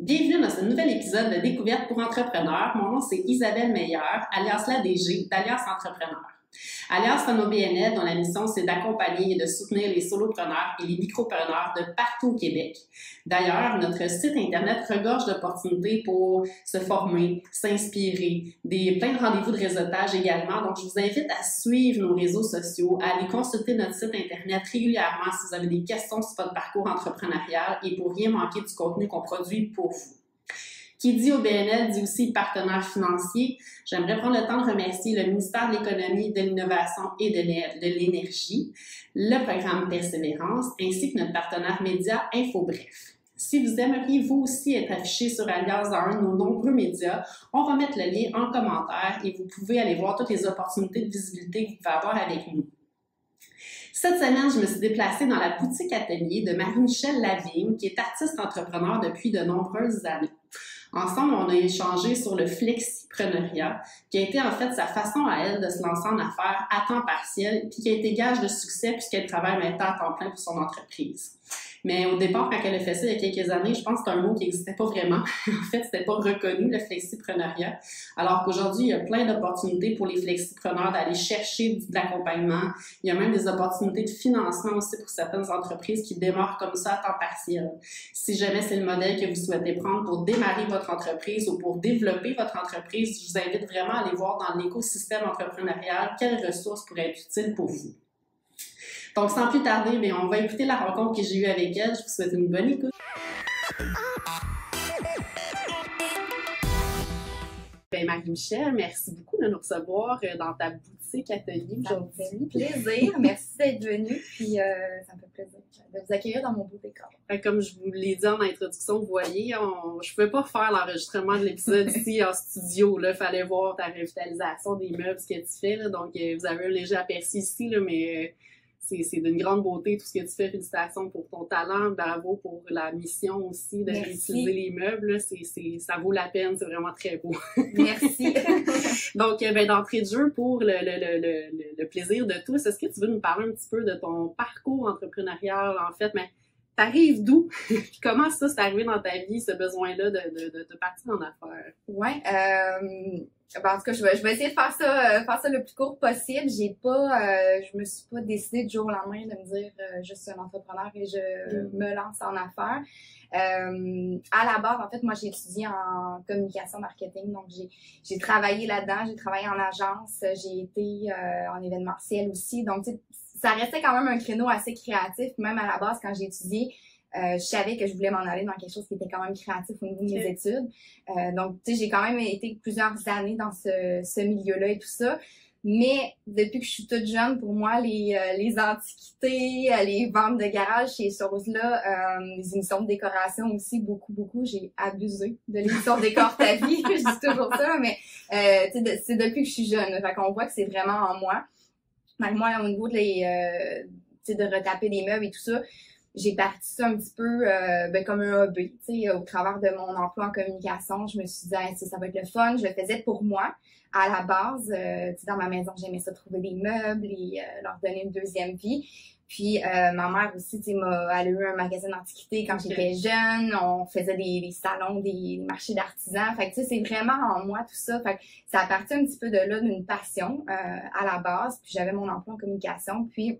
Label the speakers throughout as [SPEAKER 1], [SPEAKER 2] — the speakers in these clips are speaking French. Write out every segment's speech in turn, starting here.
[SPEAKER 1] Bienvenue dans ce nouvel épisode de Découverte pour entrepreneurs. Mon nom, c'est Isabelle Meyer, alias la DG d'Alliance Entrepreneur. Alliance Renault-BNL, dont la mission, c'est d'accompagner et de soutenir les solopreneurs et les micropreneurs de partout au Québec. D'ailleurs, notre site Internet regorge d'opportunités pour se former, s'inspirer, plein de rendez-vous de réseautage également. Donc, je vous invite à suivre nos réseaux sociaux, à aller consulter notre site Internet régulièrement si vous avez des questions sur votre parcours entrepreneurial et pour rien manquer du contenu qu'on produit pour vous. Qui dit OBNL dit aussi partenaire financier. J'aimerais prendre le temps de remercier le ministère de l'Économie, de l'Innovation et de l'Énergie, le programme Persévérance, ainsi que notre partenaire média InfoBref. Si vous aimeriez vous aussi être affiché sur Alliance dans un de nos nombreux médias, on va mettre le lien en commentaire et vous pouvez aller voir toutes les opportunités de visibilité que vous pouvez avoir avec nous. Cette semaine, je me suis déplacée dans la boutique atelier de Marie-Michelle Lavigne, qui est artiste entrepreneur depuis de nombreuses années. Ensemble, on a échangé sur le flexipreneuriat, qui a été en fait sa façon à elle de se lancer en affaires à temps partiel, puis qui a été gage de succès puisqu'elle travaille maintenant à temps plein pour son entreprise. Mais au départ, quand elle a fait ça il y a quelques années, je pense que c'était un mot qui n'existait pas vraiment. En fait, c'était pas reconnu, le flexipreneuriat. Alors qu'aujourd'hui, il y a plein d'opportunités pour les flexipreneurs d'aller chercher de l'accompagnement. Il y a même des opportunités de financement aussi pour certaines entreprises qui démarrent comme ça à temps partiel. Si jamais c'est le modèle que vous souhaitez prendre pour démarrer votre entreprise ou pour développer votre entreprise, je vous invite vraiment à aller voir dans l'écosystème entrepreneurial quelles ressources pourraient être utiles pour vous. Donc, sans plus tarder, on va écouter la rencontre que j'ai eue avec elle. Je vous souhaite une bonne écoute. Marie-Michelle, merci beaucoup de nous recevoir dans ta boutique atelier aujourd'hui.
[SPEAKER 2] Ça me fait plaisir. Merci d'être venue. Puis, ça me fait plaisir de vous accueillir dans mon beau décor.
[SPEAKER 1] Comme je vous l'ai dit en introduction, vous voyez, je ne pouvais pas faire l'enregistrement de l'épisode ici en studio. Il fallait voir ta revitalisation des meubles, ce que tu fais. Là. Donc, vous avez un léger aperçu ici, là, mais c'est d'une grande beauté tout ce que tu fais. Félicitations pour ton talent. Bravo pour la mission aussi de réutiliser les meubles. Là. Ça vaut la peine. C'est vraiment très beau.
[SPEAKER 2] Merci.
[SPEAKER 1] Donc, d'entrée de jeu, pour le plaisir de tous, est-ce que tu veux nous parler un petit peu de ton parcours entrepreneurial, en fait? Mais t'arrives d'où? Puis comment ça, c'est arrivé dans ta vie, ce besoin-là de te partir en affaires?
[SPEAKER 2] Ouais. En tout cas, je vais essayer de faire ça le plus court possible. Je me suis pas décidée du jour au lendemain de me dire je suis un entrepreneur et je me lance en affaires. À la base, en fait, moi, j'ai étudié en communication marketing, donc j'ai travaillé là-dedans, j'ai travaillé en agence, j'ai été en événementiel aussi, donc ça restait quand même un créneau assez créatif, même à la base quand j'ai étudié. Je savais que je voulais m'en aller dans quelque chose qui était quand même créatif au niveau de mes études. Donc, j'ai quand même été plusieurs années dans ce milieu-là et tout ça. Mais depuis que je suis toute jeune, pour moi, les antiquités, les ventes de garage, ces choses-là, les émissions de décoration aussi, beaucoup, j'ai abusé de l'émission Décore ta vie. Je dis toujours ça, mais c'est depuis que je suis jeune. Fait qu'on voit que c'est vraiment en moi. Donc, moi, au niveau de retaper des meubles et tout ça, j'ai parti ça un petit peu comme un hobby, au travers de mon emploi en communication. Je me suis dit, ça va être le fun. Je le faisais pour moi. À la base, dans ma maison, j'aimais ça trouver des meubles et leur donner une deuxième vie. Puis ma mère aussi, elle a eu un magasin d'antiquités quand j'étais jeune. On faisait des salons, des marchés d'artisans. Fait que c'est vraiment en moi tout ça. Fait que ça a parti un petit peu de là, d'une passion à la base. Puis j'avais mon emploi en communication. Puis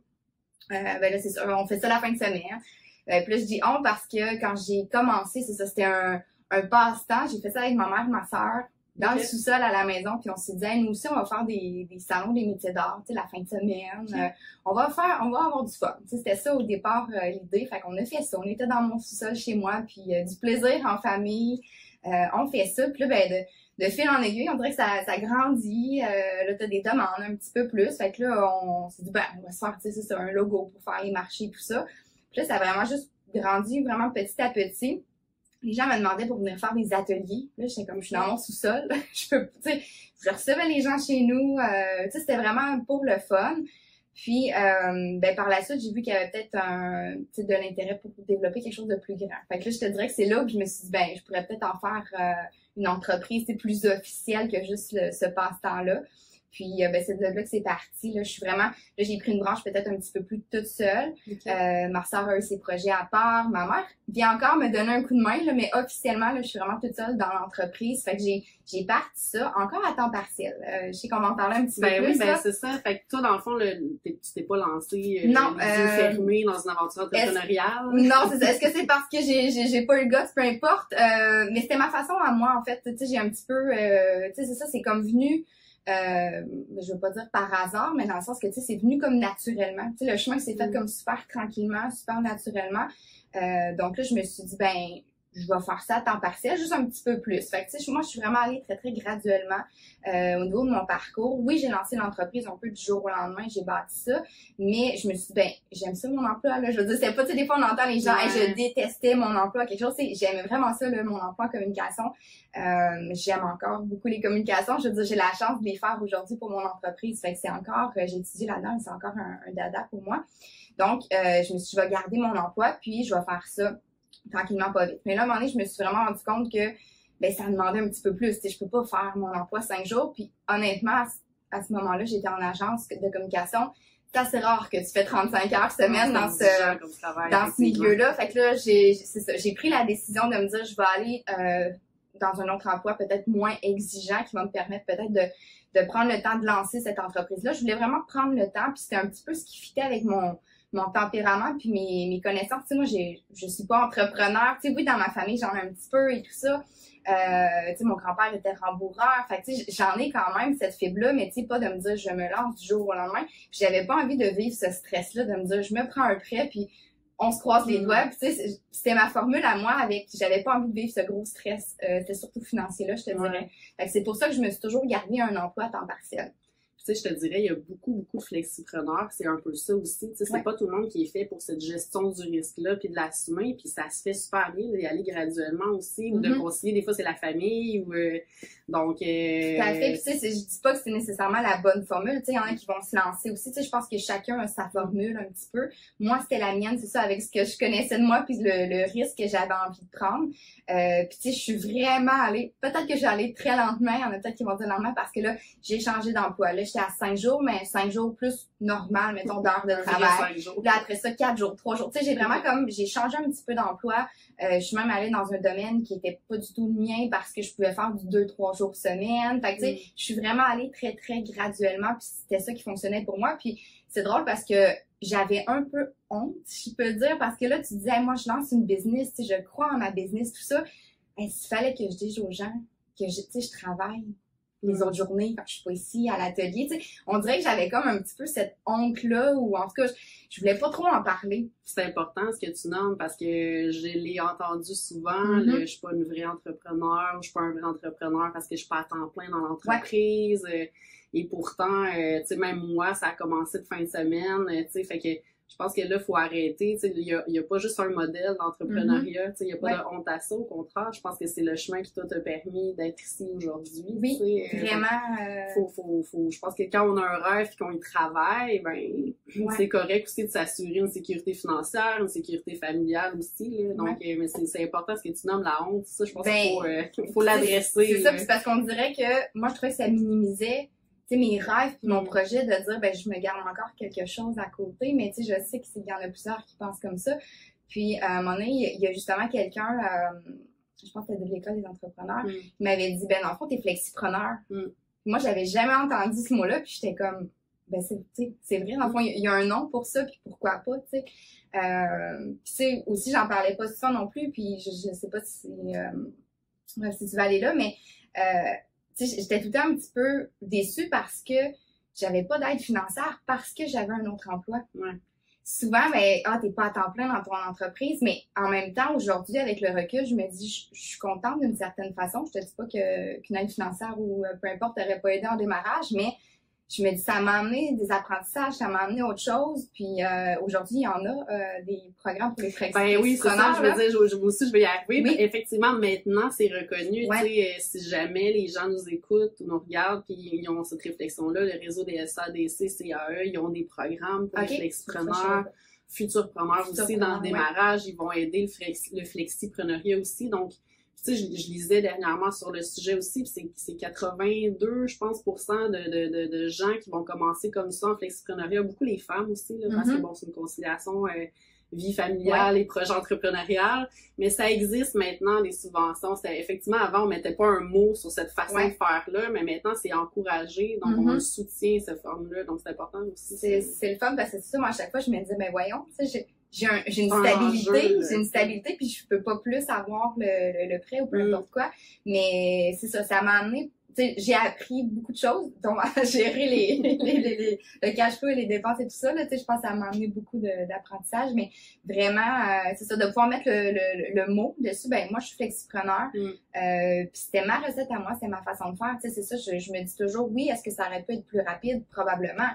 [SPEAKER 2] là, c'est sûr, on fait ça la fin de semaine. Puis là, je dis on parce que quand j'ai commencé, c'est ça, c'était un passe-temps. J'ai fait ça avec ma mère et ma sœur dans le sous-sol à la maison. Puis on s'est dit, nous aussi, on va faire des salons des métiers d'art, la fin de semaine. On va avoir du fun. C'était ça au départ, l'idée. Fait qu'on a fait ça. On était dans mon sous-sol chez moi, puis du plaisir en famille. On fait ça. Puis là, de fil en aiguille, on dirait que ça grandit. Là, t'as des demandes un petit peu plus. Fait que là, on s'est dit, on va se faire, c'est un logo pour faire les marchés, tout ça. Puis là, ça a vraiment juste grandi vraiment petit à petit. Les gens me demandaient pour venir faire des ateliers. Là, j'étais comme, je suis dans mon sous-sol. Je recevais les gens chez nous. C'était vraiment pour le fun. Puis, par la suite, j'ai vu qu'il y avait peut-être de l'intérêt pour développer quelque chose de plus grand. Fait que là, je te dirais que c'est là que je me suis dit, je pourrais peut-être en faire une entreprise plus officielle que juste ce passe-temps-là. Puis, c'est de là que c'est parti. Là, je suis vraiment... Là, j'ai pris une branche peut-être un petit peu plus toute seule. Okay. Ma sœur a eu ses projets à part. Ma mère vient encore me donner un coup de main, là, mais officiellement, là, je suis vraiment toute seule dans l'entreprise. Fait que j'ai parti ça encore à temps partiel. Je sais qu'on va en parler un petit peu plus.
[SPEAKER 1] Oui, c'est ça. Fait que toi, dans le fond, tu t'es pas lancée
[SPEAKER 2] non,
[SPEAKER 1] les yeux fermés dans une aventure entrepreneuriale?
[SPEAKER 2] Non, c'est ça. Est-ce que c'est parce que j'ai pas eu le goût, peu importe. Mais c'était ma façon à moi, en fait. Tu sais, j'ai un petit peu... tu sais, c'est ça, c'est comme venu... je veux pas dire par hasard, mais dans le sens que, tu sais, c'est venu comme naturellement. Tu sais, le chemin s'est fait comme super tranquillement, super naturellement. Donc là, je me suis dit, ben, je vais faire ça à temps partiel, juste un petit peu plus. Fait que, tu sais, moi, je suis vraiment allée très, très graduellement au niveau de mon parcours. Oui, j'ai lancé l'entreprise un peu du jour au lendemain, j'ai bâti ça, mais je me suis dit, ben, j'aime ça mon emploi, là. Je veux dire, c'est pas, tu sais, des fois, on entend les gens, hey, je détestais mon emploi, quelque chose, tu sais, j'aimais vraiment ça, là, mon emploi en communication. J'aime encore beaucoup les communications. Je veux dire, j'ai la chance de les faire aujourd'hui pour mon entreprise. Fait que c'est encore, j'ai étudié là-dedans, c'est encore un dada pour moi. Donc, je me suis dit, je vais garder mon emploi, puis je vais faire ça tranquillement, pas vite. Mais là, à un moment donné, je me suis vraiment rendu compte que ben ça demandait un petit peu plus. Tu sais, je peux pas faire mon emploi 5 jours. Puis honnêtement, à ce moment-là, j'étais en agence de communication. C'est assez rare que tu fais 35 heures semaine dans ce milieu-là. Fait que là, j'ai pris la décision de me dire, je vais aller dans un autre emploi peut-être moins exigeant qui va me permettre peut-être de prendre le temps de lancer cette entreprise-là. Je voulais vraiment prendre le temps, puis c'était un petit peu ce qui fitait avec mon tempérament puis mes connaissances. Tu sais, moi, je suis pas entrepreneur. Tu sais, oui, dans ma famille, j'en ai un petit peu et tout ça. Tu sais, mon grand-père était rembourreur. Fait que, tu sais, j'en ai quand même cette fibre-là, mais tu sais, pas de me dire je me lance du jour au lendemain. Puis j'avais pas envie de vivre ce stress-là, de me dire je me prends un prêt puis on se croise les doigts. Puis tu sais, c'était ma formule à moi avec, j'avais pas envie de vivre ce gros stress. C'était surtout financier-là, je te dirais. Fait que c'est pour ça que je me suis toujours gardé un emploi à temps partiel.
[SPEAKER 1] Tu sais, je te dirais, il y a beaucoup de flexipreneurs. C'est un peu ça aussi. Tu sais, c'est pas tout le monde qui est fait pour cette gestion du risque-là puis de l'assumer. Puis ça se fait super bien d'y aller graduellement aussi ou de concilier. Des fois, c'est la famille ou... donc...
[SPEAKER 2] Tout à fait. Puis tu sais, je dis pas que c'est nécessairement la bonne formule. Tu sais, il y en a qui vont se lancer aussi. Tu sais, je pense que chacun a sa formule un petit peu. Moi, c'était la mienne, c'est ça, avec ce que je connaissais de moi puis le risque que j'avais envie de prendre. Puis tu sais, je suis vraiment allée... Peut-être que j'ai allé très lentement. Il y en a peut-être qui vont dire lentement parce que là, j'ai changé d'emploi. Là, j'étais à 5 jours, mais 5 jours plus normal, mettons, d'heures de travail. Là, après ça, 4 jours, 3 jours. Tu sais, j'ai vraiment j'ai changé un petit peu d'emploi. Je suis même allée dans un domaine qui était pas du tout le mien parce que je pouvais faire du 2-3 jours semaine. Fait que, tu sais, je suis vraiment allée très, très graduellement puis c'était ça qui fonctionnait pour moi. Puis c'est drôle parce que j'avais un peu honte, si je peux dire, parce que là, tu disais, hey, moi, je lance une business, tu sais, je crois en ma business, tout ça. S'il fallait que je dise aux gens que tu sais, je travaille les autres journées quand je suis pas ici à l'atelier, tu sais, on dirait que j'avais comme un petit peu cette honte-là, ou en tout cas, je voulais pas trop en parler.
[SPEAKER 1] C'est important ce que tu nommes parce que je l'ai entendu souvent, je suis pas une vraie entrepreneur, je suis pas un vrai entrepreneur parce que je suis pas à temps plein dans l'entreprise, et pourtant, tu sais, même moi, ça a commencé de fin de semaine, tu sais, fait que je pense que là, il faut arrêter. Tu sais, il y a pas juste un modèle d'entrepreneuriat. Tu sais, il n'y a pas de honte à ça. Au contraire, je pense que c'est le chemin qui t'a permis d'être ici aujourd'hui.
[SPEAKER 2] Oui, tu sais, vraiment.
[SPEAKER 1] Je pense que quand on a un rêve et qu'on y travaille, ben, c'est correct aussi de s'assurer une sécurité financière, une sécurité familiale aussi. Là. Donc, mais c'est important ce que tu nommes la honte. Ça, je pense qu'il faut l'adresser.
[SPEAKER 2] C'est ça, c'est parce qu'on dirait que moi, je trouvais que ça minimisait mes rêves puis mon projet de dire ben je me garde encore quelque chose à côté, mais tu sais, je sais qu'il y en a plusieurs qui pensent comme ça. Puis à un moment donné, il y a justement quelqu'un, je pense que c'était de l'école des entrepreneurs, qui m'avait dit ben dans le fond, t'es flexipreneur. Moi, j'avais jamais entendu ce mot-là, puis j'étais comme ben c'est vrai, dans le fond, il y a un nom pour ça, puis pourquoi pas, tu sais. Puis tu sais, aussi, j'en parlais pas souvent non plus, puis je sais pas si tu vas aller là, mais j'étais tout le temps un petit peu déçue parce que j'avais pas d'aide financière parce que j'avais un autre emploi. Souvent, t'es pas à temps plein dans ton entreprise, mais en même temps, aujourd'hui, avec le recul, je me dis, je suis contente d'une certaine façon. Je te dis pas qu'une aide financière ou peu importe t'aurait pas aidé en démarrage, mais je me dis, ça m'a amené des apprentissages, ça m'a amené autre chose. Puis aujourd'hui, il y en a des programmes pour les flexipreneurs.
[SPEAKER 1] Ben oui, c'est ça, je veux dire, aussi, je vais y arriver. Oui. Effectivement, maintenant, c'est reconnu. Tu sais, si jamais les gens nous écoutent ou nous regardent, puis ils ont cette réflexion-là, le réseau des SADC, CAE, ils ont des programmes pour les flexipreneurs, futurpreneurs aussi, dans le démarrage. Ils vont aider le flexipreneuriat aussi. Donc, Tu sais, je lisais dernièrement sur le sujet aussi, puis c'est 82, je pense, de gens qui vont commencer comme ça en flexiprenariat, beaucoup les femmes aussi, là, parce que bon, c'est une conciliation vie familiale et projet entrepreneurial, mais ça existe maintenant, les subventions. Effectivement, avant, on mettait pas un mot sur cette façon de faire-là, mais maintenant, c'est encouragé, donc on soutient cette forme-là, donc c'est important aussi.
[SPEAKER 2] C'est le fun, parce que c'est ça, moi, à chaque fois, je me disais, mais voyons, tu sais, j'ai une stabilité, puis je peux pas plus avoir le prêt ou peu importe quoi, mais c'est ça, ça m'a amené. Tu sais, j'ai appris beaucoup de choses, dont à gérer le cash flow et les dépenses et tout ça, là, tu sais, je pense que ça m'a amené beaucoup d'apprentissage, mais vraiment, c'est ça, de pouvoir mettre le mot dessus, ben, moi, je suis flexipreneur, puis c'était ma recette à moi, c'est ma façon de faire, tu sais, c'est ça, je me dis toujours, oui, est-ce que ça aurait pu être plus rapide? Probablement.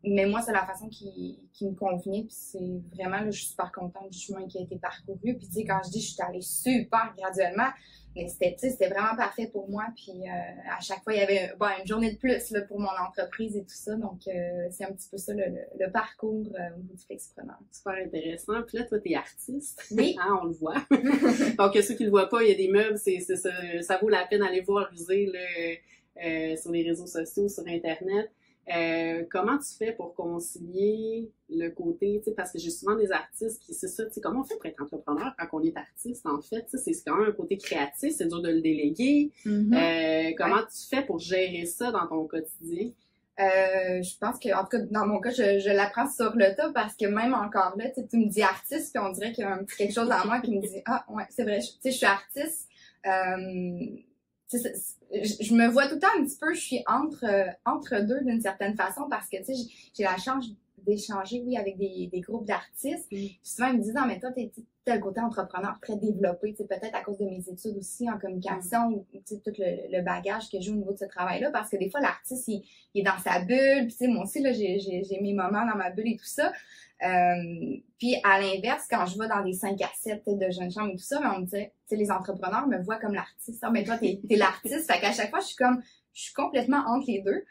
[SPEAKER 2] Mais moi, c'est la façon qui me convenait, puis c'est vraiment, là, je suis super contente du chemin qui a été parcouru, puis tu sais, quand je dis, je suis allée super graduellement, mais c'était vraiment parfait pour moi, puis à chaque fois, il y avait une journée de plus là, pour mon entreprise et tout ça, donc c'est un petit peu ça le parcours au niveau du flexipreneur.
[SPEAKER 1] Super intéressant. Puis là, toi, t'es artiste.
[SPEAKER 2] Oui.
[SPEAKER 1] Hein, on le voit. Donc, ceux qui le voient pas, il y a des meubles, ça vaut la peine d'aller voir, user là, sur les réseaux sociaux, sur Internet. Comment tu fais pour concilier le côté, tu sais, parce que j'ai souvent des artistes qui, c'est ça, tu sais, comment on fait pour être entrepreneur quand on est artiste, en fait, tu sais, c'est quand même un côté créatif, c'est dur de le déléguer. Comment tu fais pour gérer ça dans ton quotidien?
[SPEAKER 2] Je pense que, en tout cas, dans mon cas, je l'apprends sur le tas, parce que même encore là, tu me dis artiste, puis on dirait qu'il y a un petit quelque chose en moi qui me dit, ah, ouais, c'est vrai, tu sais, je suis artiste, je me vois tout le temps un petit peu, je suis entre deux d'une certaine façon, parce que, tu sais, j'ai la chance d'échanger, oui, avec des groupes d'artistes. Puis souvent, ils me disent, non, mais toi, t'as le côté entrepreneur très développé, tu sais, peut-être à cause de mes études aussi en communication, ou, tu sais, tout le bagage que j'ai au niveau de ce travail-là, parce que des fois, l'artiste, il est dans sa bulle, puis tu sais, moi aussi, là, j'ai mes moments dans ma bulle et tout ça. Puis à l'inverse, quand je vais dans des 5 à 7 de jeunes chambres et tout ça, ben on me dit, tu sais, les entrepreneurs me voient comme l'artiste. Ah, mais toi, t'es l'artiste. Fait qu'à chaque fois, je suis complètement entre les deux.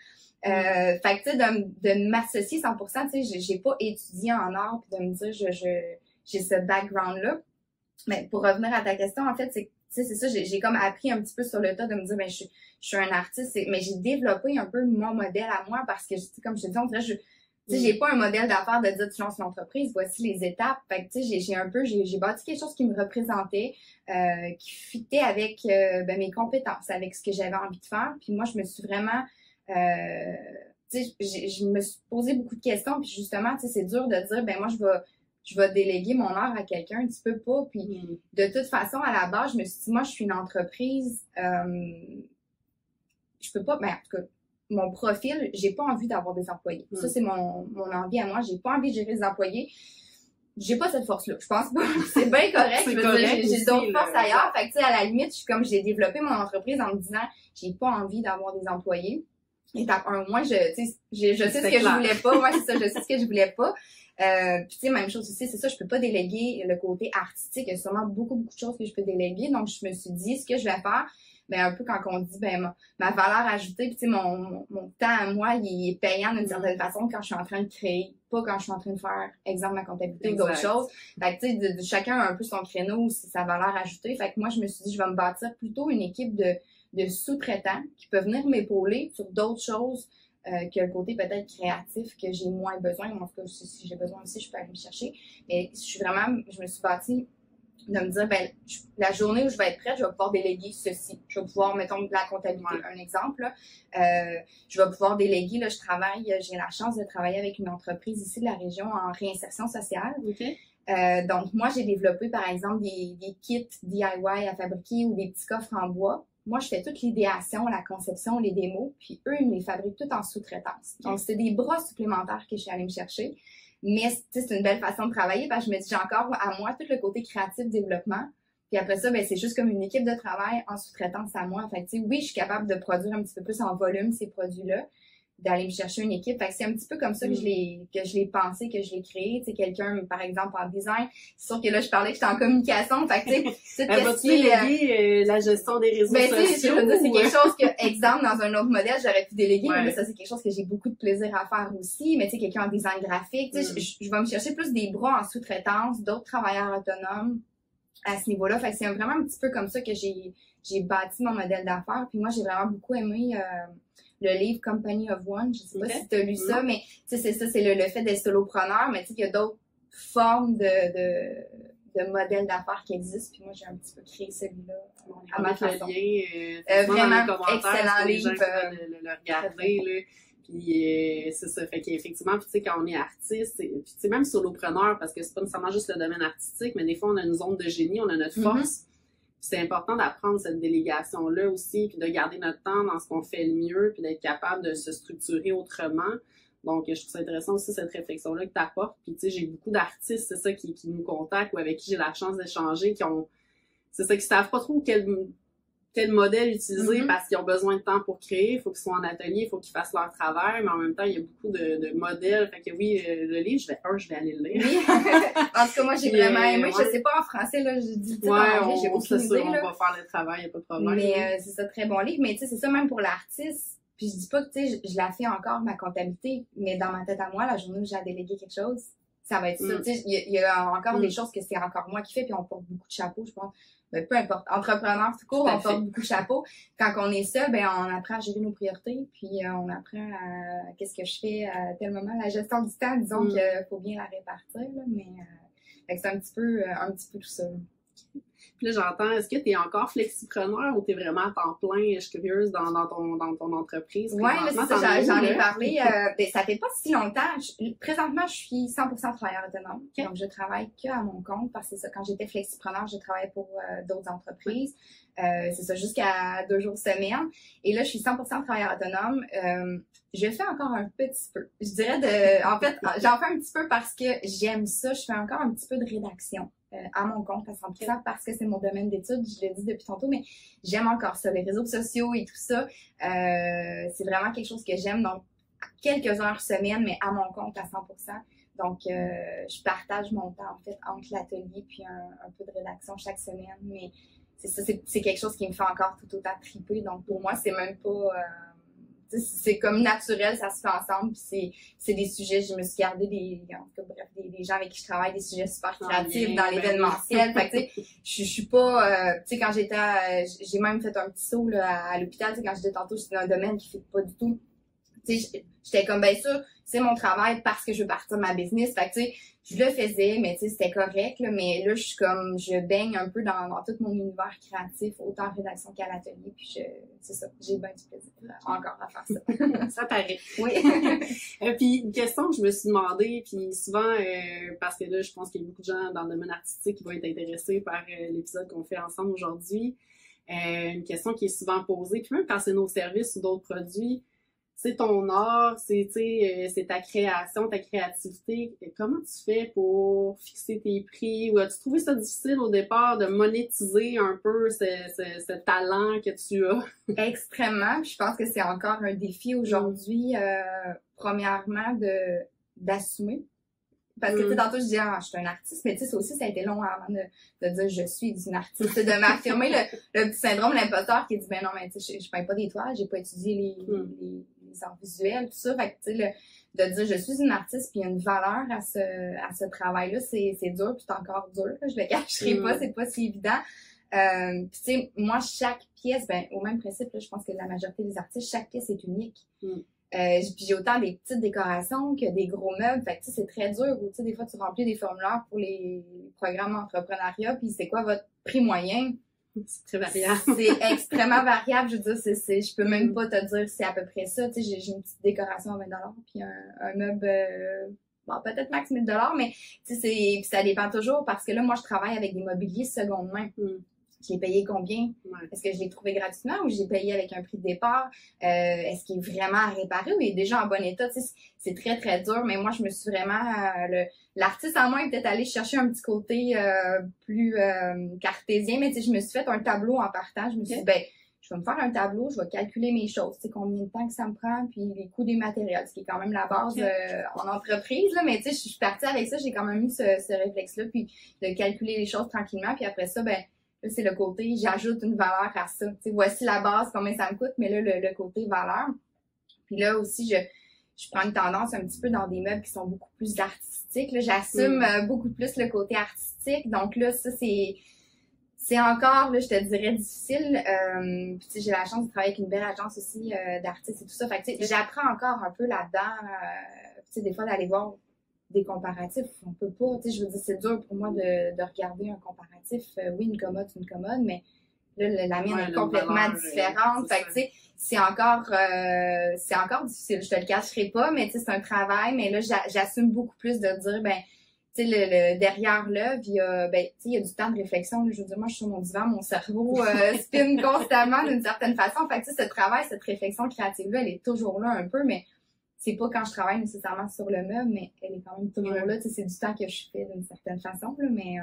[SPEAKER 2] Fait que, tu sais, de m'associer 100%, tu sais, j'ai pas étudié en art, puis de me dire, j'ai ce background-là. Mais pour revenir à ta question, en fait, c'est ça, j'ai comme appris un petit peu sur le tas de me dire, ben, je suis un artiste, mais j'ai développé un peu mon modèle à moi, parce que, comme je te dis, on dirait, tu sais, j'ai pas un modèle d'affaires de dire, tu lances une entreprise, voici les étapes. Fait que, tu sais, j'ai bâti quelque chose qui me représentait, qui fitait avec, mes compétences, avec ce que j'avais envie de faire. Puis moi, je me suis vraiment, tu sais, je me suis posé beaucoup de questions, puis justement, tu sais, c'est dur de dire, ben, moi, je vais déléguer mon art à quelqu'un, tu peux pas. Puis, de toute façon, à la base, je me suis dit, moi, je suis une entreprise, je peux pas, ben, en tout cas, mon profil, j'ai pas envie d'avoir des employés. Ça, c'est mon envie à moi. J'ai pas envie de gérer des employés. J'ai pas cette force-là. Je pense pas. C'est bien correct. Je veux dire, j'ai d'autres forces ailleurs. Fait que, tu sais, à la limite, j'ai développé mon entreprise en me disant, j'ai pas envie d'avoir des employés. Étape 1, moi, je sais ce que je voulais pas. Moi, c'est ça, je sais ce que je voulais pas. Puis, tu sais, même chose aussi, c'est ça, je peux pas déléguer le côté artistique. Il y a sûrement beaucoup de choses que je peux déléguer. Donc, je me suis dit, ce que je vais faire, ben, un peu quand on dit, ben, ma valeur ajoutée, puis tu sais, mon temps à moi, il est payant d'une certaine façon quand je suis en train de créer, pas quand je suis en train de faire, exemple, ma comptabilité ou d'autres choses. Fait que, tu sais, chacun a un peu son créneau, c'est sa valeur ajoutée. Fait que moi, je me suis dit, je vais me bâtir plutôt une équipe de sous-traitants qui peuvent venir m'épauler sur d'autres choses, que le côté peut-être créatif que j'ai moins besoin. En tout cas, si j'ai besoin aussi, je peux aller me chercher. Mais je me suis bâtie de me dire, ben, la journée où je vais être prête, je vais pouvoir déléguer ceci. Je vais pouvoir, mettons, de la comptabilité, un exemple, là. Je vais pouvoir déléguer, là, j'ai la chance de travailler avec une entreprise ici de la région en réinsertion sociale. Donc, moi, j'ai développé, par exemple, des kits DIY à fabriquer ou des petits coffres en bois. Moi, je fais toute l'idéation, la conception, les démos, puis eux, ils me les fabriquent tout en sous-traitance. Donc, c'est des bras supplémentaires que je suis allée me chercher. Mais, tu sais, c'est une belle façon de travailler parce que je me dis, j'ai encore à moi tout le côté créatif, développement. Puis après ça, ben, c'est juste comme une équipe de travail en sous-traitance à moi. Fait que, tu sais, oui, je suis capable de produire un petit peu plus en volume ces produits-là, d'aller me chercher une équipe. Fait que c'est un petit peu comme ça que je l'ai pensé, que je l'ai créé. Tu sais, quelqu'un, par exemple, en design. C'est sûr que là, je parlais que j'étais en communication. Fait que, tu sais,
[SPEAKER 1] vas-tu déléguer la gestion des réseaux sociaux?
[SPEAKER 2] C'est quelque chose que, exemple, dans un autre modèle, j'aurais pu déléguer. Mais là, ça, c'est quelque chose que j'ai beaucoup de plaisir à faire aussi. Mais tu sais, quelqu'un en design graphique. Tu sais, je vais me chercher plus des bras en sous-traitance, d'autres travailleurs autonomes. à ce niveau-là. Fait que c'est vraiment un petit peu comme ça que j'ai bâti mon modèle d'affaires. Puis moi, j'ai vraiment beaucoup aimé le livre Company of One. Je sais pas si tu as lu ça, mais tu sais, c'est ça, c'est le fait d'être solopreneur, mais tu sais, il y a d'autres formes de modèles d'affaires qui existent. Puis moi, j'ai un petit peu créé celui-là à ma façon.
[SPEAKER 1] Vraiment,
[SPEAKER 2] excellent livre.
[SPEAKER 1] Les gens le regarder, là. Puis c'est ça, fait qu'effectivement, tu sais, quand on est artiste, puis tu sais, même solopreneur, parce que c'est pas nécessairement juste le domaine artistique, mais des fois, on a une zone de génie, on a notre force. C'est important d'apprendre cette délégation-là aussi, puis de garder notre temps dans ce qu'on fait le mieux, puis d'être capable de se structurer autrement. Donc, je trouve ça intéressant aussi, cette réflexion-là que tu apportes. Puis, tu sais, j'ai beaucoup d'artistes, c'est ça, qui nous contactent ou avec qui j'ai la chance d'échanger, c'est ça, qui savent pas trop quel modèle utiliser parce qu'ils ont besoin de temps pour créer. Il faut qu'ils soient en atelier, il faut qu'ils fassent leur travail, mais en même temps, il y a beaucoup de modèles. Fait que oui, le livre, je vais aller le lire.
[SPEAKER 2] Oui. En tout cas, moi, j'ai vraiment aimé. Je sais pas en français, là, je dis en anglais, j'ai aucune idée,
[SPEAKER 1] on va faire le travail, il n'y a pas de problème.
[SPEAKER 2] Mais c'est ça, très bon livre. Mais tu sais, c'est ça même pour l'artiste. Puis je dis pas que, tu sais, je la fais encore, ma comptabilité, mais dans ma tête à moi, la journée où j'ai à déléguer quelque chose, ça va être ça. Tu sais, il y a encore des choses que c'est encore moi qui fais, puis on porte beaucoup de chapeaux, je pense. Ben, peu importe. Entrepreneur, tout court, on porte beaucoup de chapeaux. Quand on est ça, ben, on apprend à gérer nos priorités, puis on apprend à qu'est-ce que je fais à tel moment. La gestion du temps, disons qu'il faut bien la répartir, là, mais c'est un petit peu tout ça. Là.
[SPEAKER 1] Puis là, j'entends, est-ce que tu es encore flexipreneur ou tu es vraiment à temps plein? Je suis curieuse dans ton entreprise.
[SPEAKER 2] Oui, c'est ça, j'en ai parlé. Ben, ça fait pas si longtemps. Présentement, je suis 100% travailleur autonome. Okay. Donc, je travaille que à mon compte parce que c'est ça. Quand j'étais flexipreneur, je travaillais pour d'autres entreprises. C'est ça, jusqu'à 2 jours semaine. Et là, je suis 100% travailleur autonome. Je fais encore un petit peu. Je dirais en fait, j'en fais un petit peu parce que j'aime ça. Je fais encore un petit peu de rédaction. À mon compte à 100% parce que c'est mon domaine d'études, je l'ai dit depuis tantôt, mais j'aime encore ça, les réseaux sociaux et tout ça, c'est vraiment quelque chose que j'aime, donc quelques heures semaine, mais à mon compte à 100%. Donc, je partage mon temps, en fait, entre l'atelier puis un peu de rédaction chaque semaine, mais c'est ça, c'est quelque chose qui me fait encore tout autant triper, donc pour moi, c'est même pas... c'est comme naturel, ça se fait ensemble, puis c'est des sujets, je me suis gardé des gens avec qui je travaille, des sujets super créatifs dans l'événementiel, fait que tu sais, je suis pas, tu sais, quand j'ai même fait un petit saut, là, à l'hôpital, tu sais, quand j'étais tantôt, j'étais dans un domaine qui fait pas du tout, tu sais, j'étais comme, ben ça, c'est mon travail parce que je veux partir ma business, fait que tu sais, je le faisais, mais tu sais, c'était correct, là, mais là, je baigne un peu dans tout mon univers créatif, autant en rédaction qu'à l'atelier, puis c'est ça, j'ai bien du plaisir encore à faire ça.
[SPEAKER 1] Ça paraît.
[SPEAKER 2] Oui.
[SPEAKER 1] Puis, une question que je me suis demandé, puis souvent, parce que là, je pense qu'il y a beaucoup de gens dans le domaine artistique qui vont être intéressés par l'épisode qu'on fait ensemble aujourd'hui. Une question qui est souvent posée, puis même quand c'est nos services ou d'autres produits, c'est ton art, c'est ta création, ta créativité. Comment tu fais pour fixer tes prix? Ou as-tu trouvé ça difficile au départ de monétiser un peu ce talent que tu as?
[SPEAKER 2] Extrêmement. Je pense que c'est encore un défi aujourd'hui, premièrement, d'assumer. Parce que, tu sais, tantôt, je dis, je suis un artiste, mais tu sais, ça aussi, ça a été long avant de dire, je suis une artiste, de m'affirmer le petit syndrome de l'imposteur qui dit, ben non, mais tu sais, je peins pas des toiles, j'ai pas étudié les arts visuels, tout ça. Fait que, tu sais, de dire, je suis une artiste, puis il y a une valeur à ce travail-là, c'est dur, puis c'est encore dur, là, je le cacherai pas, c'est pas si évident. Puis, tu sais, moi, chaque pièce, ben, au même principe, là, je pense que la majorité des artistes, chaque pièce est unique. Puis j'ai autant des petites décorations que des gros meubles. Fait que, tu sais, c'est très dur. Tu sais, des fois, tu remplis des formulaires pour les programmes entrepreneuriat, puis c'est quoi votre prix moyen?
[SPEAKER 1] C'est très variable.
[SPEAKER 2] C'est extrêmement variable. Je veux dire, je peux même pas te dire c'est à peu près ça. Tu sais, j'ai une petite décoration à 20$, puis un meuble, bon, peut-être max 1000$, mais tu sais, puis ça dépend toujours parce que là, moi, je travaille avec des mobiliers seconde main. Je l'ai payé combien? Est-ce que je l'ai trouvé gratuitement ou je l'ai payé avec un prix de départ? Est-ce qu'il est vraiment à réparer ou il est déjà en bon état? Tu sais, c'est très, très dur, mais moi, je me suis vraiment... l'artiste en moi est peut-être allé chercher un petit côté plus cartésien, mais tu sais, je me suis fait un tableau en partant. Je me suis dit, ben, je vais me faire un tableau, je vais calculer mes choses, tu sais, combien de temps que ça me prend, puis les coûts des matériels, ce qui est quand même la base en entreprise, là, mais tu sais, je suis partie avec ça, j'ai quand même eu ce réflexe-là, puis de calculer les choses tranquillement, puis après ça, ben, là, c'est le côté, j'ajoute une valeur à ça. Tu sais, voici la base, combien ça me coûte, mais là, le côté valeur. Puis là aussi, je prends une tendance un petit peu dans des meubles qui sont beaucoup plus artistiques. Là, j'assume beaucoup plus le côté artistique. Donc là, ça, c'est C'est encore, là, je te dirais, difficile. Puis, tu sais, j'ai la chance de travailler avec une belle agence aussi d'artistes et tout ça. Fait que, tu sais, j'apprends encore un peu là-dedans. Tu sais, des fois, d'aller voir des comparatifs. On peut pas, tu sais, je veux dire, c'est dur pour moi de regarder un comparatif. Oui, une commode, c'est une commode, mais là, la mienne est complètement différente. Fait que, tu sais, c'est encore difficile. Je te le cacherai pas, mais tu sais, c'est un travail. Mais là, j'assume beaucoup plus de dire, ben, tu sais, le derrière l'œuvre, il y a, ben, tu sais, il y a du temps de réflexion. Là, je veux dire, moi, je suis sur mon divan, mon cerveau spin constamment d'une certaine façon. Fait que, tu sais, ce travail, cette réflexion créative-là, elle est toujours là un peu, mais c'est pas quand je travaille nécessairement sur le meuble, mais elle est quand même toujours là. Tu sais, c'est du temps que je fais d'une certaine façon, là, mais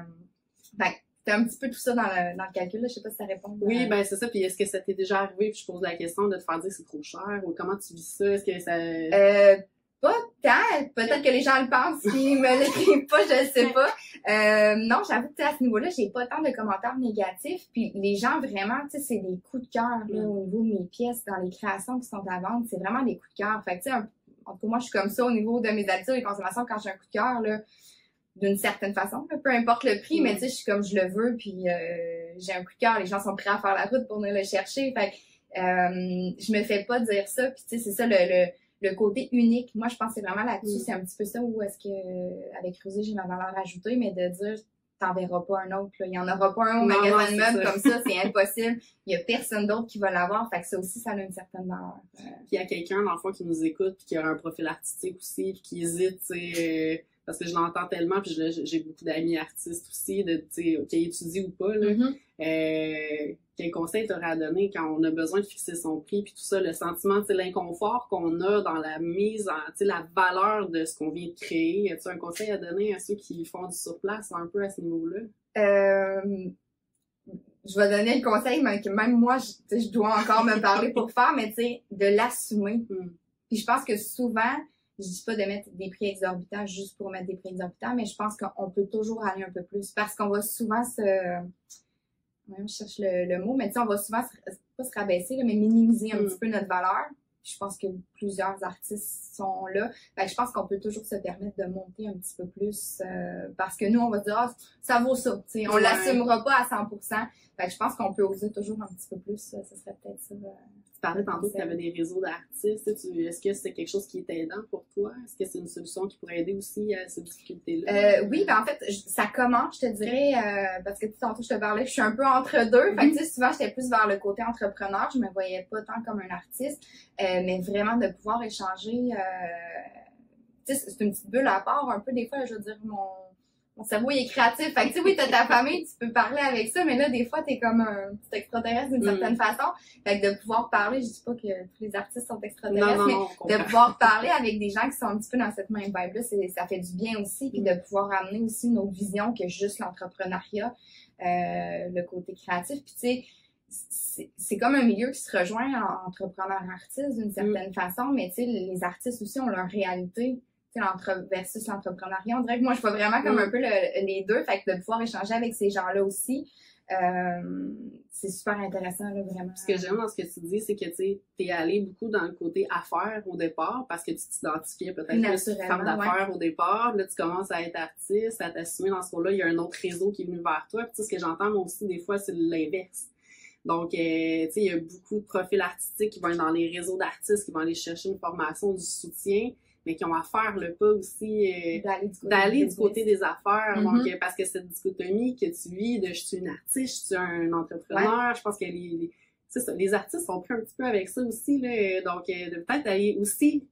[SPEAKER 2] ben, c'est un petit peu tout ça dans le calcul, là. Je sais pas si ça répond.
[SPEAKER 1] Oui, ben c'est ça. Puis est-ce que ça t'est déjà arrivé, puis je pose la question, de te faire dire que c'est trop cher, ou comment tu vis ça? Est-ce que ça...
[SPEAKER 2] Pas tant. Peut-être que les gens le pensent, puis me l'écrivent pas, je sais pas. Non, j'avoue que à ce niveau-là, j'ai pas tant de commentaires négatifs. Puis les gens, vraiment, tu sais, c'est des coups de cœur là, au niveau de mes pièces, dans les créations qui sont à vendre. C'est vraiment des coups de cœur. Fait que, tu sais, en tout cas, moi, je suis comme ça au niveau de mes habitudes et consommations quand j'ai un coup de cœur, là, d'une certaine façon, là, peu importe le prix, mais tu sais, je suis comme je le veux, puis j'ai un coup de cœur. Les gens sont prêts à faire la route pour venir le chercher. Fait que je me fais pas dire ça. Puis tu sais, c'est ça le côté unique. Moi, je pense que c'est vraiment là-dessus. C'est un petit peu ça où est-ce que avec Rusé, j'ai ma valeur ajoutée, mais de dire t'en verras pas un autre. Là. Il y en aura pas un au magasin de meubles comme ça, c'est impossible. Il y a personne d'autre qui va l'avoir. Fait que ça aussi, ça a une certaine valeur.
[SPEAKER 1] Puis il y a quelqu'un, dans le fond, qui nous écoute, puis qui a un profil artistique aussi, puis qui hésite, tu sais, parce que je l'entends tellement, puis j'ai beaucoup d'amis artistes aussi, de, tu sais, qui étudient ou pas, là. Quel conseil t'aurais à donner quand on a besoin de fixer son prix, puis tout ça, le sentiment, tu sais, l'inconfort qu'on a dans la mise en, tu sais, la valeur de ce qu'on vient de créer. As-tu un conseil à donner à ceux qui font du surplace un peu à ce niveau-là?
[SPEAKER 2] Je vais donner le conseil, mais que même moi, je dois encore me parler pour faire, mais tu sais, de l'assumer. Puis je pense que souvent, je dis pas de mettre des prix exorbitants juste pour mettre des prix exorbitants, mais je pense qu'on peut toujours aller un peu plus parce qu'on va souvent je cherche le mot, mais tu sais, on va souvent pas se rabaisser, là, mais minimiser un petit peu notre valeur. Je pense que plusieurs artistes sont là. Fait que je pense qu'on peut toujours se permettre de monter un petit peu plus parce que nous, on va se dire, ah, ça vaut ça. Tu sais, on l'assumera pas à 100%. Fait que je pense qu'on peut oser toujours un petit peu plus. Ça serait peut-être ça.
[SPEAKER 1] Tu parlais tantôt que tu avais des réseaux d'artistes. Est-ce que c'est quelque chose qui est aidant pour toi? Est-ce que c'est une solution qui pourrait aider aussi à ces difficultés-là?
[SPEAKER 2] Oui, ben en fait, ça commence, je te dirais, parce que tantôt je te parlais, je suis un peu entre deux. Fait que tu sais, souvent, j'étais plus vers le côté entrepreneur. Je me voyais pas tant comme un artiste, mais vraiment de pouvoir échanger. Tu sais, c'est une petite bulle à part un peu des fois. Je veux dire, mon cerveau, il est créatif. Fait que, tu sais, oui, t'as ta famille, tu peux parler avec ça, mais là, des fois, t'es comme un petit extraterrestre d'une certaine façon. Fait que de pouvoir parler, je dis pas que tous les artistes sont extraterrestres, mais de pouvoir parler avec des gens qui sont un petit peu dans cette même vibe-là, ça fait du bien aussi. Puis de pouvoir amener aussi une autre vision que juste l'entrepreneuriat, le côté créatif. Puis, tu sais, c'est comme un milieu qui se rejoint en entrepreneur-artiste d'une certaine façon, mais tu sais, les artistes aussi ont leur réalité. Versus l'entrepreneuriat. On dirait que moi, je vois vraiment comme un peu les deux. Fait que de pouvoir échanger avec ces gens-là aussi, c'est super intéressant, là, vraiment.
[SPEAKER 1] Ce que j'aime dans ce que tu dis, c'est que tu es allé beaucoup dans le côté affaires au départ, parce que tu t'identifiais peut-être plus femme d'affaires au départ. Là, tu commences à être artiste, à t'assumer dans ce rôle-là. Il y a un autre réseau qui est venu vers toi. Puis, tu sais, ce que j'entends, moi aussi, des fois, c'est l'inverse. Donc, tu sais, il y a beaucoup de profils artistiques qui vont être dans les réseaux d'artistes, qui vont aller chercher une formation, du soutien, mais qui ont à faire le pas aussi d'aller du côté des affaires. Donc, parce que cette dichotomie que tu vis de je suis une artiste, je suis un entrepreneur, je pense que les artistes sont pris un petit peu avec ça aussi, là. Donc, de peut-être aller aussi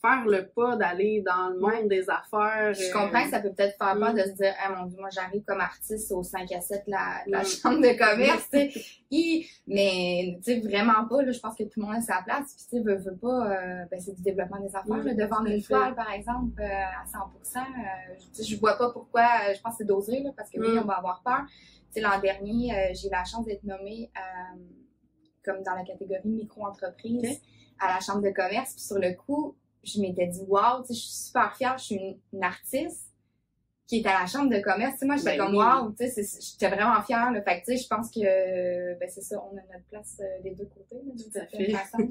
[SPEAKER 1] faire le pas d'aller dans le monde des affaires.
[SPEAKER 2] Je comprends que ça peut peut-être faire peur de se dire, ah mon Dieu, moi j'arrive comme artiste au 5 à 7 la chambre de commerce, tu sais. Mais, tu sais, vraiment pas, là, je pense que tout le monde a sa place. Puis, tu sais, veut pas, c'est du développement des affaires, là, de vendre une toile, par exemple, à 100%. Je vois pas pourquoi, je pense que c'est d'oser, là, parce que oui, on va avoir peur. Tu sais, l'an dernier, j'ai eu la chance d'être nommée, comme dans la catégorie micro-entreprise à la chambre de commerce. Puis, sur le coup, je m'étais dit, wow, tu sais, je suis super fière, je suis une artiste qui est à la chambre de commerce. Tu sais, moi, j'étais comme, wow, tu sais, j'étais vraiment fière, là. Fait que, tu sais, je pense que, c'est ça, on a notre place des deux côtés, là, d'une certaine façon,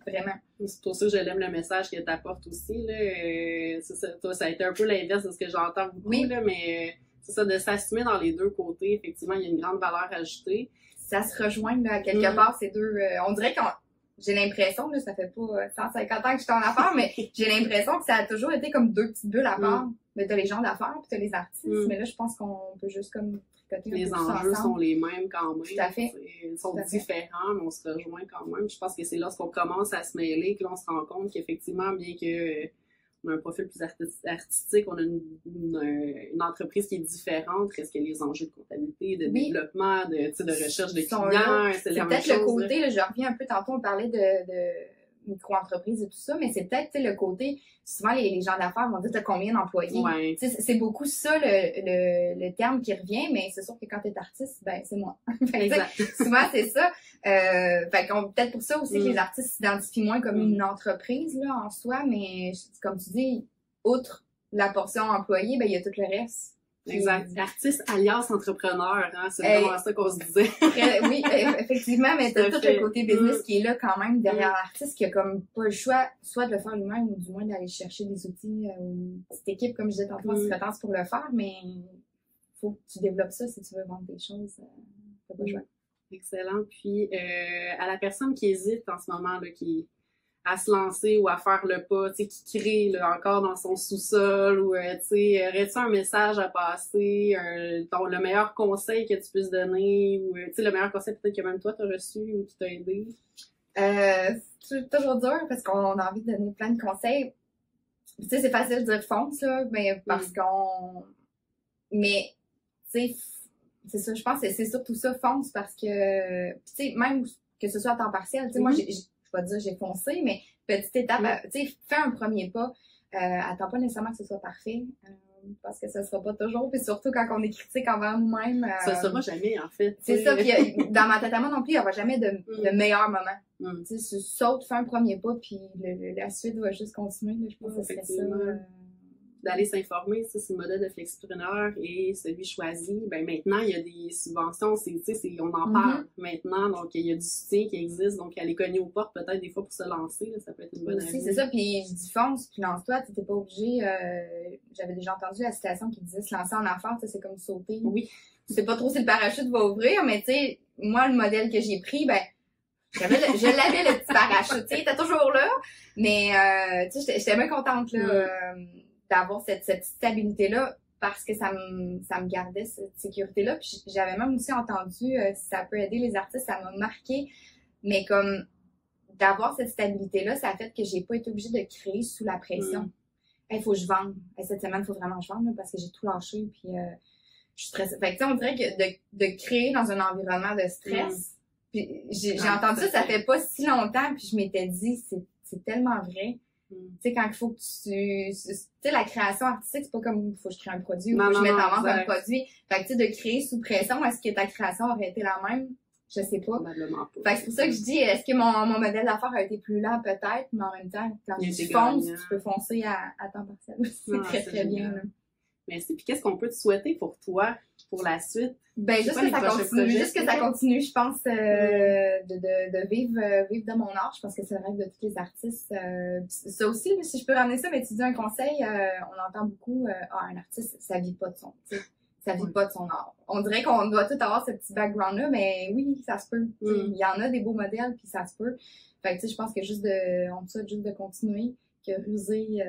[SPEAKER 2] vraiment.
[SPEAKER 1] C'est pour ça que je l'aime, le message que t'apportes aussi, là. C'est ça, toi, ça a été un peu l'inverse de ce que j'entends beaucoup, là, mais c'est ça, de s'assumer dans les deux côtés. Effectivement, il y a une grande valeur ajoutée.
[SPEAKER 2] Ça se rejoint, là, à quelque part, ces deux, on dirait qu'on, j'ai l'impression, là, ça fait pas 150 ans que je suis en affaires, mais j'ai l'impression que ça a toujours été comme deux petites bulles à part. Mais t'as les gens d'affaires puis t'as les artistes, mais là, je pense qu'on peut juste comme tricoter un peu
[SPEAKER 1] les
[SPEAKER 2] tout
[SPEAKER 1] enjeux
[SPEAKER 2] ensemble.
[SPEAKER 1] sont les mêmes quand même.
[SPEAKER 2] Tout à fait.
[SPEAKER 1] Ils sont différents, mais on se rejoint quand même. Je pense que c'est lorsqu'on commence à se mêler que là, on se rend compte qu'effectivement, bien que on a un profil plus artistique, on a une entreprise qui est différente. Est-ce que les enjeux de comptabilité, de développement, de recherche de clients,
[SPEAKER 2] c'est peut-être le côté, là, je reviens un peu tantôt, on parlait de micro-entreprise et tout ça, mais c'est peut-être le côté, souvent les gens d'affaires vont dire t'as combien d'employés.
[SPEAKER 1] Ouais.
[SPEAKER 2] C'est beaucoup ça le terme qui revient, mais c'est sûr que quand t'es artiste, ben c'est moi. Souvent c'est ça. Fait qu'on peut-être pour ça aussi que les artistes s'identifient moins comme une entreprise là en soi, mais comme tu dis, outre la portion employée, ben il y a tout le reste.
[SPEAKER 1] Exact. Artiste alias entrepreneur, hein, c'est vraiment ça qu'on se disait.
[SPEAKER 2] Oui, effectivement, mais t'as tout le côté business qui est là quand même derrière l'artiste qui a comme pas le choix, soit de le faire lui-même ou du moins d'aller chercher des outils ou une petite équipe, comme je disais tantôt, en sous-traitance pour le faire, mais faut que tu développes ça si tu veux vendre des choses. T'as pas le choix.
[SPEAKER 1] Excellent. Puis, à la personne qui hésite en ce moment, là, à se lancer ou à faire le pas, tu sais, qui crée là, encore dans son sous-sol ou, tu sais, aurais-tu un message à passer, le meilleur conseil que tu puisses donner ou, tu sais, le meilleur conseil peut-être que même toi t'as reçu ou qui t'a aidé?
[SPEAKER 2] C'est toujours dur parce qu'on a envie de donner plein de conseils. Tu sais, c'est facile de dire fonce, là, mais parce qu'on... Mais, tu sais, c'est ça, je pense que c'est surtout ça, fonce, parce que, tu sais, même que ce soit à temps partiel, tu sais, moi, je vais te dire j'ai foncé, mais petite étape, tu sais, fais un premier pas. Attends pas nécessairement que ce soit parfait, parce que ça sera pas toujours, puis surtout quand on est critique envers nous-mêmes.
[SPEAKER 1] Ça sera jamais, en fait.
[SPEAKER 2] C'est ça, puis dans ma tête à moi non plus, il y aura jamais de meilleur moment. Tu sais, saute, fais un premier pas, puis la suite va juste continuer, là, je pense que ce serait ça.
[SPEAKER 1] D'aller s'informer, c'est le modèle de flexipreneur et celui choisi. Ben maintenant, il y a des subventions, on en parle maintenant, donc il y a du soutien qui existe, donc aller cogner aux portes peut-être des fois pour se lancer, là, ça peut être une bonne idée.
[SPEAKER 2] C'est ça, puis je dis fonce, puis lance-toi, t'étais pas obligé, j'avais déjà entendu la citation qui disait se lancer en affaires, c'est comme sauter.
[SPEAKER 1] Oui.
[SPEAKER 2] Je sais pas trop si le parachute va ouvrir, mais tu sais, moi, le modèle que j'ai pris, ben, je l'avais le petit parachute, tu sais, il était toujours là, mais tu sais, j'étais bien contente, là, d'avoir cette stabilité-là parce que ça me gardait cette sécurité-là. Puis j'avais même aussi entendu, si ça peut aider les artistes, ça m'a marqué, mais comme d'avoir cette stabilité-là, ça a fait que j'ai pas été obligée de créer sous la pression. Il faut que je vende. Cette semaine, il faut vraiment que je vende là, parce que j'ai tout lâché, puis je suis stressée. Fait que tu sais, on dirait que de créer dans un environnement de stress, puis j'ai entendu ça fait pas si longtemps, puis je m'étais dit, c'est tellement vrai. Tu sais, quand il faut que tu sais, la création artistique, c'est pas comme il faut que je crée un produit ou que je mette en vente un produit. Fait que tu sais, de créer sous pression, est-ce que ta création aurait été la même? Je sais pas. Fait que c'est pour ça que je dis, est-ce que mon modèle d'affaires a été plus lent? Peut-être, mais en même temps, quand tu fonces, tu peux foncer à temps partiel. C'est très, très bien, là.
[SPEAKER 1] Merci. Puis qu'est-ce qu'on peut te souhaiter pour toi, pour la suite?
[SPEAKER 2] Ben, juste que ça continue, je pense, de vivre de mon art. Je pense que c'est le rêve de tous les artistes. Ça aussi, si je peux ramener ça, mais tu dis un conseil, on entend beaucoup, un artiste, ça vit pas de son, tu sais, ça vit pas de son art. On dirait qu'on doit tout avoir ce petit background-là, mais oui, ça se peut. Il y en a des beaux modèles, puis ça se peut. Fait que, tu sais, je pense que juste de continuer, que Rusé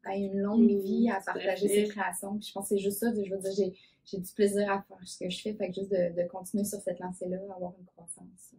[SPEAKER 2] a une longue vie à partager ses créations. Puis je pense que c'est juste ça, je veux dire, j'ai du plaisir à faire ce que je fais, fait que juste de continuer sur cette lancée-là, avoir une croissance.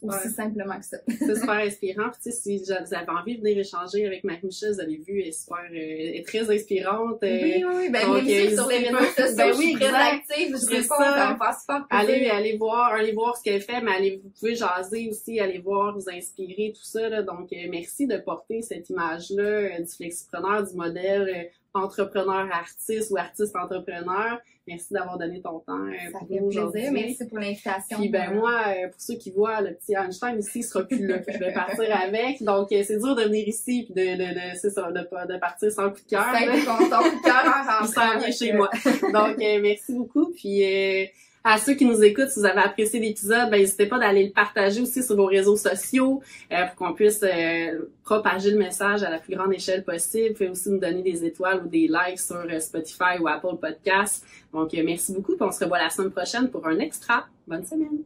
[SPEAKER 2] Aussi simplement que ça.
[SPEAKER 1] C'est super inspirant. Puis, tu sais, si vous avez envie de venir échanger avec Marie-Michel, vous avez vu, elle est très inspirante.
[SPEAKER 2] Oui, ben, donc, même sur les réseaux sociaux, ben, je suis très active, je réponds, ça me passe fort.
[SPEAKER 1] Allez voir ce qu'elle fait, mais vous pouvez jaser aussi, allez voir, vous inspirer, tout ça, là. Donc, merci de porter cette image-là du flexipreneur, du modèle entrepreneur artiste ou artiste entrepreneur. Merci d'avoir donné ton temps
[SPEAKER 2] pour nous aujourd'hui. Ça fait plaisir. Merci pour l'invitation.
[SPEAKER 1] Puis ben moi, pour ceux qui voient le petit Einstein ici, il sera plus là. Je vais partir avec. Donc c'est dur de venir ici puis de partir sans coup de cœur.
[SPEAKER 2] C'est ton coup de cœur en
[SPEAKER 1] rentrant. Il s'en vient chez moi. Donc merci beaucoup. Puis À ceux qui nous écoutent, si vous avez apprécié l'épisode, n'hésitez pas d'aller le partager aussi sur vos réseaux sociaux pour qu'on puisse propager le message à la plus grande échelle possible. Vous pouvez aussi nous donner des étoiles ou des likes sur Spotify ou Apple Podcasts. Donc, merci beaucoup. Puis on se revoit la semaine prochaine pour un extra. Bonne semaine!